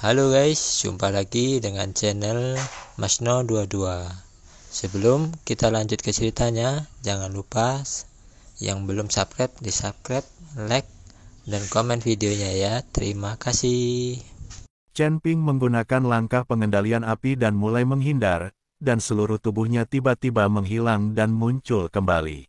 Halo guys, jumpa lagi dengan channel Masno22. Sebelum kita lanjut ke ceritanya, jangan lupa yang belum subscribe di subscribe, like, dan komen videonya ya. Terima kasih. Chen Ping menggunakan langkah pengendalian api dan mulai menghindar, dan seluruh tubuhnya tiba-tiba menghilang dan muncul kembali.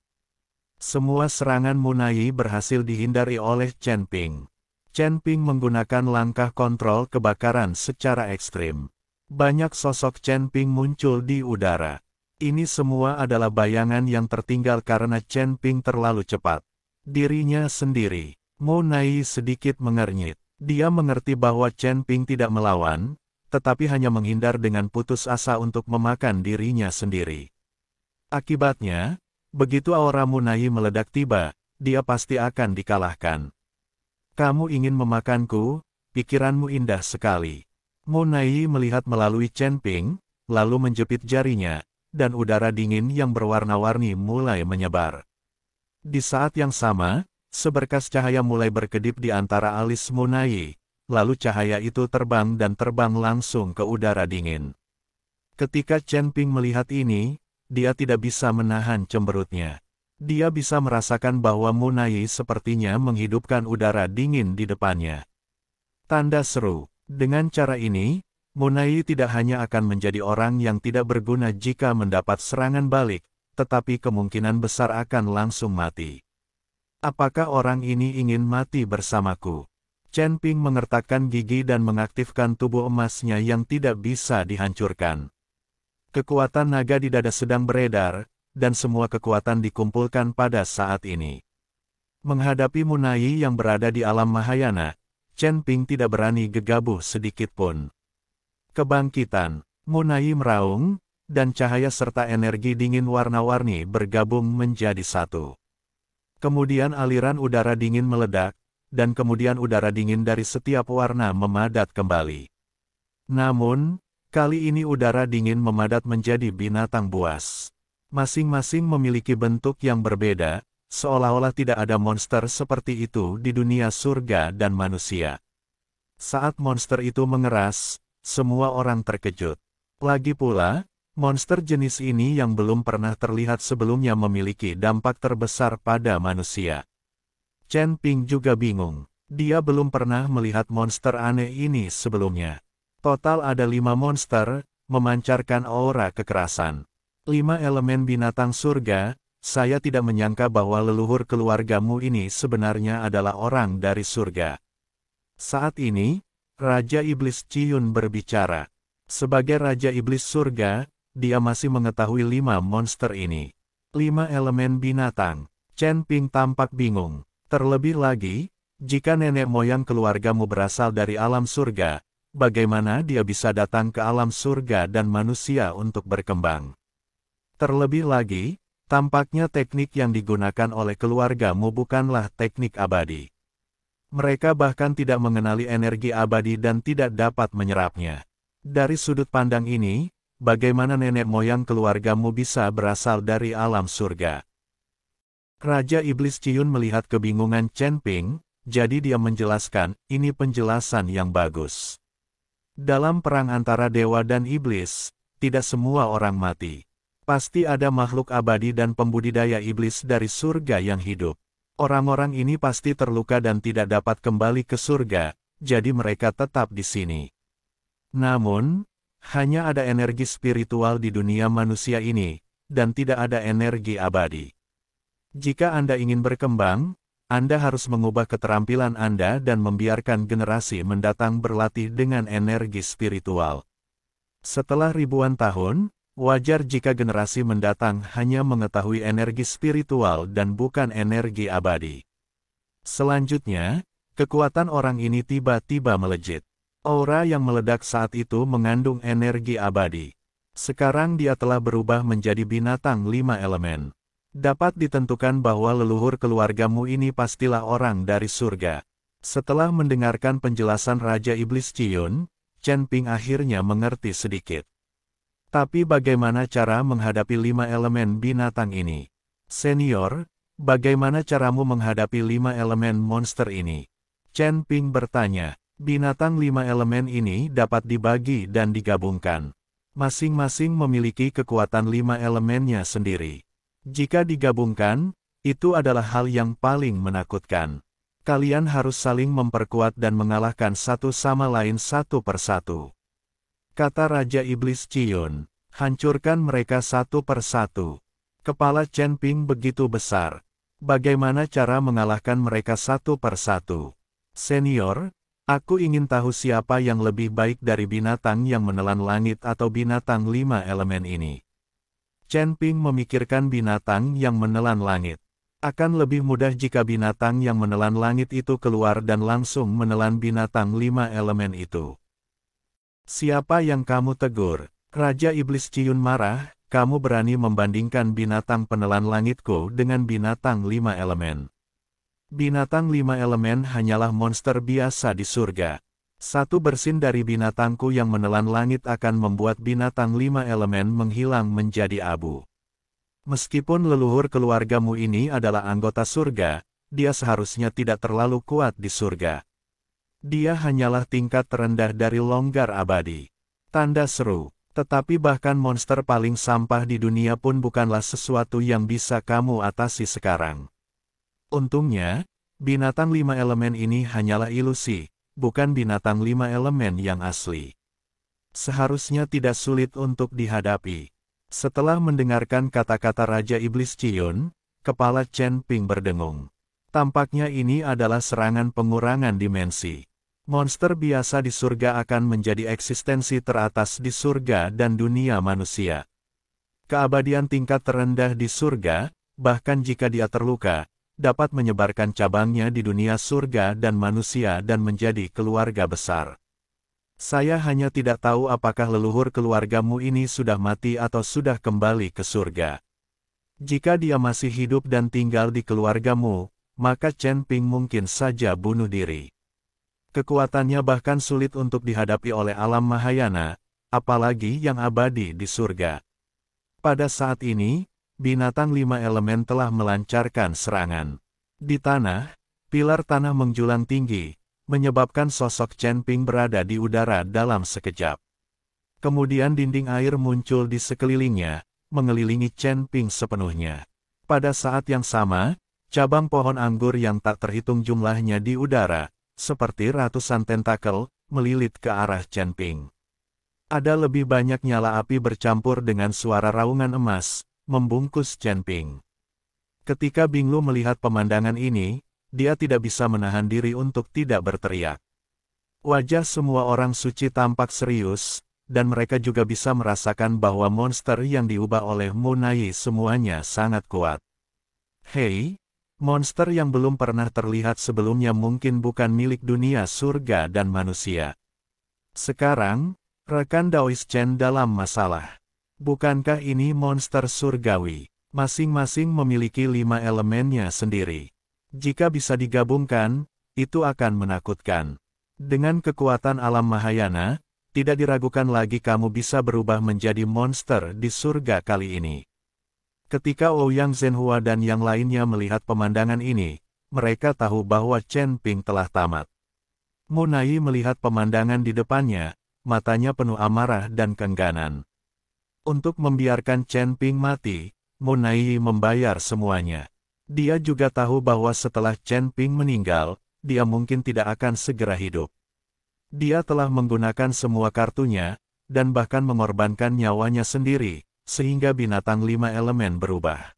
Semua serangan Munai berhasil dihindari oleh Chen Ping. Chen Ping menggunakan langkah kontrol kebakaran secara ekstrim. Banyak sosok Chen Ping muncul di udara. Ini semua adalah bayangan yang tertinggal karena Chen Ping terlalu cepat. Dirinya sendiri, Munai sedikit mengernyit. Dia mengerti bahwa Chen Ping tidak melawan, tetapi hanya menghindar dengan putus asa untuk memakan dirinya sendiri. Akibatnya, begitu aura Munai meledak tiba, dia pasti akan dikalahkan. Kamu ingin memakanku, pikiranmu indah sekali. Munai melihat melalui Chen Ping, lalu menjepit jarinya, dan udara dingin yang berwarna-warni mulai menyebar. Di saat yang sama, seberkas cahaya mulai berkedip di antara alis Munai, lalu cahaya itu terbang dan terbang langsung ke udara dingin. Ketika Chen Ping melihat ini, dia tidak bisa menahan cemberutnya. Dia bisa merasakan bahwa Munai sepertinya menghidupkan udara dingin di depannya. Tanda seru, dengan cara ini, Munai tidak hanya akan menjadi orang yang tidak berguna jika mendapat serangan balik, tetapi kemungkinan besar akan langsung mati. Apakah orang ini ingin mati bersamaku? Chen Ping mengertakkan gigi dan mengaktifkan tubuh emasnya yang tidak bisa dihancurkan. Kekuatan naga di dada sedang beredar, dan semua kekuatan dikumpulkan pada saat ini. Menghadapi Munai yang berada di alam Mahayana, Chen Ping tidak berani gegabah sedikit pun. Kebangkitan, Munai meraung, dan cahaya serta energi dingin warna-warni bergabung menjadi satu. Kemudian aliran udara dingin meledak, dan kemudian udara dingin dari setiap warna memadat kembali. Namun, kali ini udara dingin memadat menjadi binatang buas. Masing-masing memiliki bentuk yang berbeda, seolah-olah tidak ada monster seperti itu di dunia surga dan manusia. Saat monster itu mengeras, semua orang terkejut. Lagi pula, monster jenis ini yang belum pernah terlihat sebelumnya memiliki dampak terbesar pada manusia. Chen Ping juga bingung. Dia belum pernah melihat monster aneh ini sebelumnya. Total ada 5 monster, memancarkan aura kekerasan. 5 elemen binatang surga. Saya tidak menyangka bahwa leluhur keluargamu ini sebenarnya adalah orang dari surga. Saat ini, Raja Iblis Ciyun berbicara. Sebagai Raja Iblis surga, dia masih mengetahui 5 monster ini. 5 elemen binatang. Chen Ping tampak bingung. Terlebih lagi, jika nenek moyang keluargamu berasal dari alam surga, bagaimana dia bisa datang ke alam surga dan manusia untuk berkembang? Terlebih lagi, tampaknya teknik yang digunakan oleh keluargamu bukanlah teknik abadi. Mereka bahkan tidak mengenali energi abadi dan tidak dapat menyerapnya. Dari sudut pandang ini, bagaimana nenek moyang keluargamu bisa berasal dari alam surga? Raja Iblis Ciyun melihat kebingungan Chen Ping, jadi dia menjelaskan, ini penjelasan yang bagus. Dalam perang antara dewa dan iblis, tidak semua orang mati. Pasti ada makhluk abadi dan pembudidaya iblis dari surga yang hidup. Orang-orang ini pasti terluka dan tidak dapat kembali ke surga, jadi mereka tetap di sini. Namun, hanya ada energi spiritual di dunia manusia ini, dan tidak ada energi abadi. Jika Anda ingin berkembang, Anda harus mengubah keterampilan Anda dan membiarkan generasi mendatang berlatih dengan energi spiritual. Setelah ribuan tahun, wajar jika generasi mendatang hanya mengetahui energi spiritual dan bukan energi abadi. Selanjutnya, kekuatan orang ini tiba-tiba melejit. Aura yang meledak saat itu mengandung energi abadi. Sekarang dia telah berubah menjadi binatang 5 elemen. Dapat ditentukan bahwa leluhur keluargamu ini pastilah orang dari surga. Setelah mendengarkan penjelasan Raja Iblis Ciyun, Chen Ping akhirnya mengerti sedikit. Tapi bagaimana cara menghadapi 5 elemen binatang ini? Senior, bagaimana caramu menghadapi 5 elemen monster ini? Chen Ping bertanya. Binatang 5 elemen ini dapat dibagi dan digabungkan. Masing-masing memiliki kekuatan 5 elemennya sendiri. Jika digabungkan, itu adalah hal yang paling menakutkan. Kalian harus saling memperkuat dan mengalahkan satu sama lain satu persatu. Kata Raja Iblis Cion, hancurkan mereka satu persatu. Kepala Chen Ping begitu besar. Bagaimana cara mengalahkan mereka satu persatu? Senior, aku ingin tahu siapa yang lebih baik dari binatang yang menelan langit atau binatang 5 elemen ini. Chen Ping memikirkan binatang yang menelan langit. Akan lebih mudah jika binatang yang menelan langit itu keluar dan langsung menelan binatang 5 elemen itu. Siapa yang kamu tegur? Raja Iblis Cion marah, kamu berani membandingkan binatang penelan langitku dengan binatang 5 elemen. Binatang 5 elemen hanyalah monster biasa di surga. Satu bersin dari binatangku yang menelan langit akan membuat binatang 5 elemen menghilang menjadi abu. Meskipun leluhur keluargamu ini adalah anggota surga, dia seharusnya tidak terlalu kuat di surga. Dia hanyalah tingkat terendah dari longgar abadi. Tanda seru. Tetapi bahkan monster paling sampah di dunia pun bukanlah sesuatu yang bisa kamu atasi sekarang. Untungnya, binatang 5 elemen ini hanyalah ilusi, bukan binatang 5 elemen yang asli. Seharusnya tidak sulit untuk dihadapi. Setelah mendengarkan kata-kata Raja Iblis Cion, kepala Chen Ping berdengung. Tampaknya ini adalah serangan pengurangan dimensi. Monster biasa di surga akan menjadi eksistensi teratas di surga dan dunia manusia. Keabadian tingkat terendah di surga, bahkan jika dia terluka, dapat menyebarkan cabangnya di dunia surga dan manusia dan menjadi keluarga besar. Saya hanya tidak tahu apakah leluhur keluargamu ini sudah mati atau sudah kembali ke surga. Jika dia masih hidup dan tinggal di keluargamu, maka Chen Ping mungkin saja bunuh diri. Kekuatannya bahkan sulit untuk dihadapi oleh alam Mahayana, apalagi yang abadi di surga. Pada saat ini, binatang 5 elemen telah melancarkan serangan. Di tanah, pilar tanah menjulang tinggi, menyebabkan sosok Chen Ping berada di udara dalam sekejap. Kemudian dinding air muncul di sekelilingnya, mengelilingi Chen Ping sepenuhnya. Pada saat yang sama, cabang pohon anggur yang tak terhitung jumlahnya di udara, seperti ratusan tentakel, melilit ke arah Chen Ping. Ada lebih banyak nyala api bercampur dengan suara raungan emas, membungkus Chen Ping. Ketika Bing Lu melihat pemandangan ini, dia tidak bisa menahan diri untuk tidak berteriak. Wajah semua orang suci tampak serius, dan mereka juga bisa merasakan bahwa monster yang diubah oleh Munai semuanya sangat kuat. Hei, monster yang belum pernah terlihat sebelumnya mungkin bukan milik dunia surga dan manusia. Sekarang, rekan Daois Chen dalam masalah. Bukankah ini monster surgawi? Masing-masing memiliki 5 elemennya sendiri. Jika bisa digabungkan, itu akan menakutkan. Dengan kekuatan alam Mahayana, tidak diragukan lagi kamu bisa berubah menjadi monster di surga kali ini. Ketika Ouyang Zhenhua dan yang lainnya melihat pemandangan ini, mereka tahu bahwa Chen Ping telah tamat. Munai melihat pemandangan di depannya, matanya penuh amarah dan keengganan. Untuk membiarkan Chen Ping mati, Munai membayar semuanya. Dia juga tahu bahwa setelah Chen Ping meninggal, dia mungkin tidak akan segera hidup. Dia telah menggunakan semua kartunya, dan bahkan mengorbankan nyawanya sendiri, sehingga binatang 5 elemen berubah.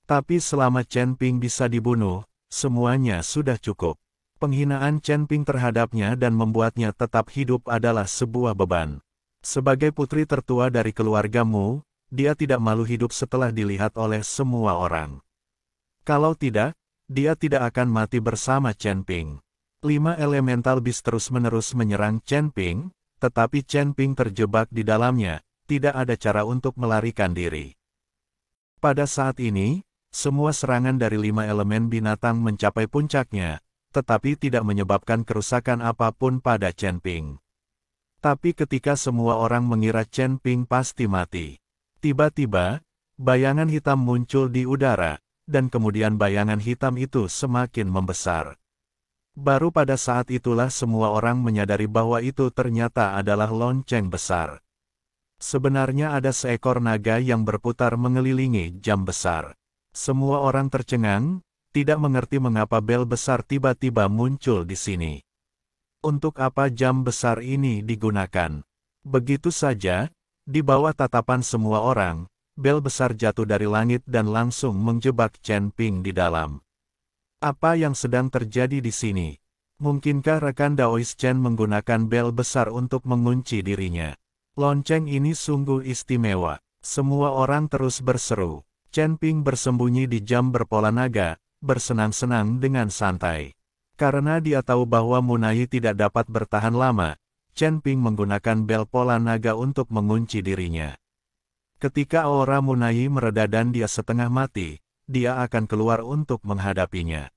Tapi selama Chen Ping bisa dibunuh, semuanya sudah cukup. Penghinaan Chen Ping terhadapnya dan membuatnya tetap hidup adalah sebuah beban. Sebagai putri tertua dari keluargamu, dia tidak malu hidup setelah dilihat oleh semua orang. Kalau tidak, dia tidak akan mati bersama Chen Ping. 5 elemental beast terus-menerus menyerang Chen Ping, tetapi Chen Ping terjebak di dalamnya, tidak ada cara untuk melarikan diri. Pada saat ini, semua serangan dari 5 elemen binatang mencapai puncaknya, tetapi tidak menyebabkan kerusakan apapun pada Chen Ping. Tapi ketika semua orang mengira Chen Ping pasti mati, tiba-tiba, bayangan hitam muncul di udara, dan kemudian bayangan hitam itu semakin membesar. Baru pada saat itulah semua orang menyadari bahwa itu ternyata adalah lonceng besar. Sebenarnya ada seekor naga yang berputar mengelilingi jam besar. Semua orang tercengang, tidak mengerti mengapa bel besar tiba-tiba muncul di sini. Untuk apa jam besar ini digunakan? Begitu saja, di bawah tatapan semua orang, bel besar jatuh dari langit dan langsung menjebak Chen Ping di dalam. Apa yang sedang terjadi di sini? Mungkinkah rekan Daois Chen menggunakan bel besar untuk mengunci dirinya? Lonceng ini sungguh istimewa. Semua orang terus berseru. Chen Ping bersembunyi di jam berpola naga, bersenang-senang dengan santai. Karena dia tahu bahwa Munai tidak dapat bertahan lama, Chen Ping menggunakan bel pola naga untuk mengunci dirinya. Ketika aura Munai mereda dan dia setengah mati, dia akan keluar untuk menghadapinya.